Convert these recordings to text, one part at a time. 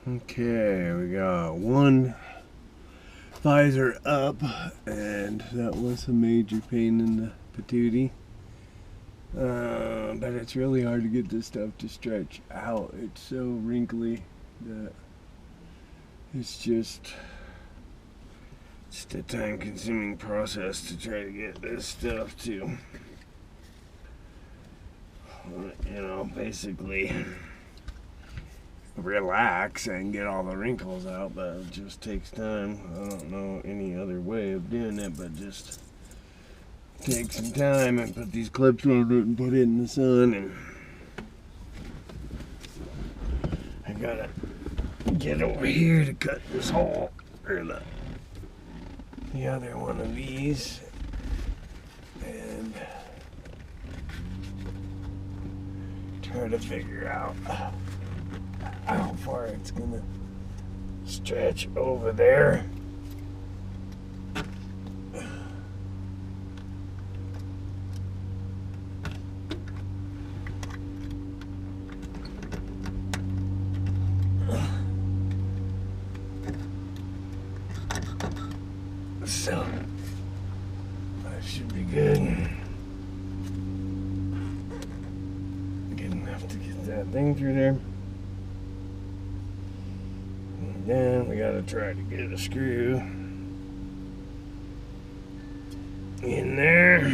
Okay, we got one visor up, and that was a major pain in the patootie. But it's really hard to get this stuff to stretch out. It's so wrinkly that it's just a time-consuming process to try to get this stuff to, basically relax and get all the wrinkles out, but it just takes time. I don't know any other way of doing it, but just take some time and put these clips on it and put it in the sun. And I gotta get over here to cut this hole, or the other one of these, and try to figure out how far it's gonna stretch over there. So that should be good. Good enough to get that thing through there. And then we gotta try to get a screw in there.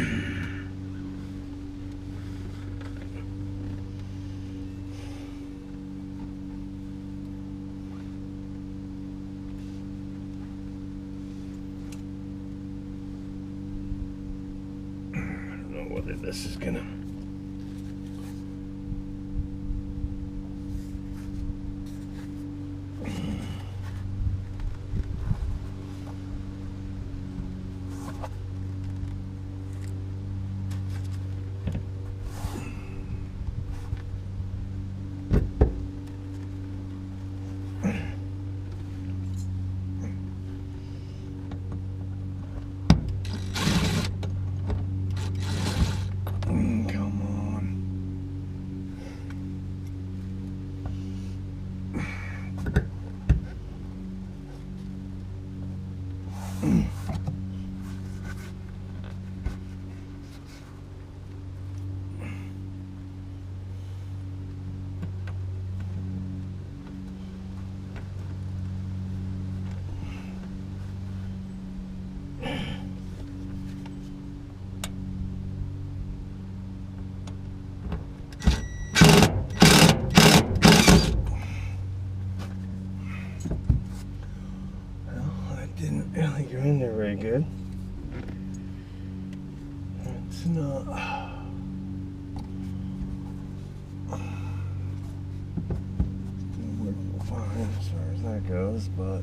Whether this is gonna didn't really go in there very good. It's not working fine as far as that goes, but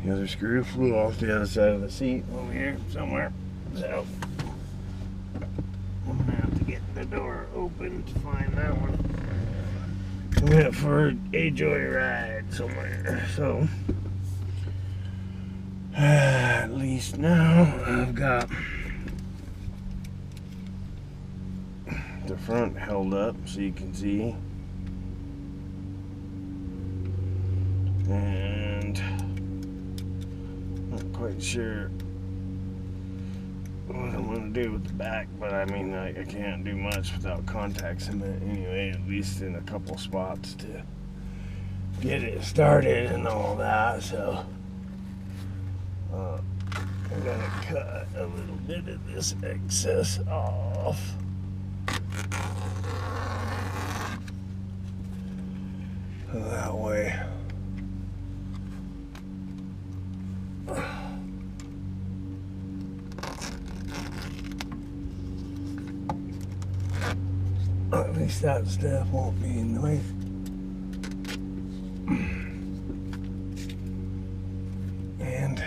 the other screw flew off the other side of the seat over here somewhere. So I'm gonna have to get the door open to find that one. We went for a joyride somewhere, so at least now I've got the front held up so you can see, and not quite sure what I'm going to do with the back, but I mean, I can't do much without contact cement anyway, at least in a couple spots to get it started and all that. So I'm going to cut a little bit of this excess off. That way at least that stuff won't be in the way. And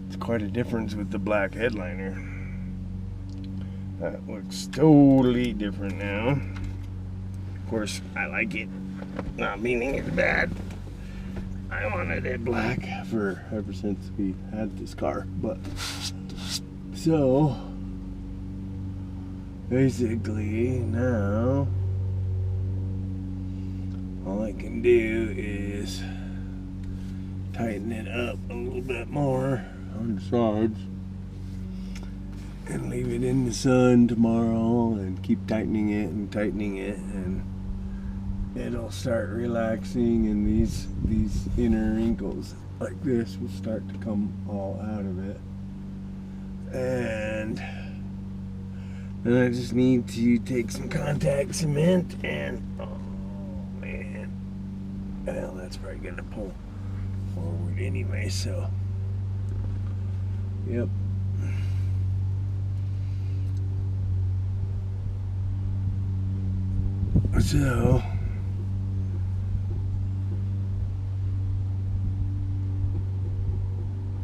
it's quite a difference with the black headliner. That looks totally different now. Of course, I like it, not meaning it's bad. I wanted it black ever since we had this car, but so basically now all I can do is tighten it up a little bit more on the sides and leave it in the sun tomorrow and keep tightening it, and it'll start relaxing, and these inner wrinkles like this will start to come all out of it. And then I just need to take some contact cement and, oh man, well, that's probably gonna pull forward anyway, so yep. So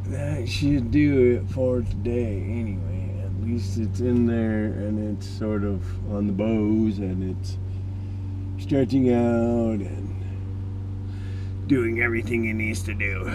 that should do it for today anyway. At least it's in there and it's sort of on the bows and it's stretching out and doing everything it needs to do.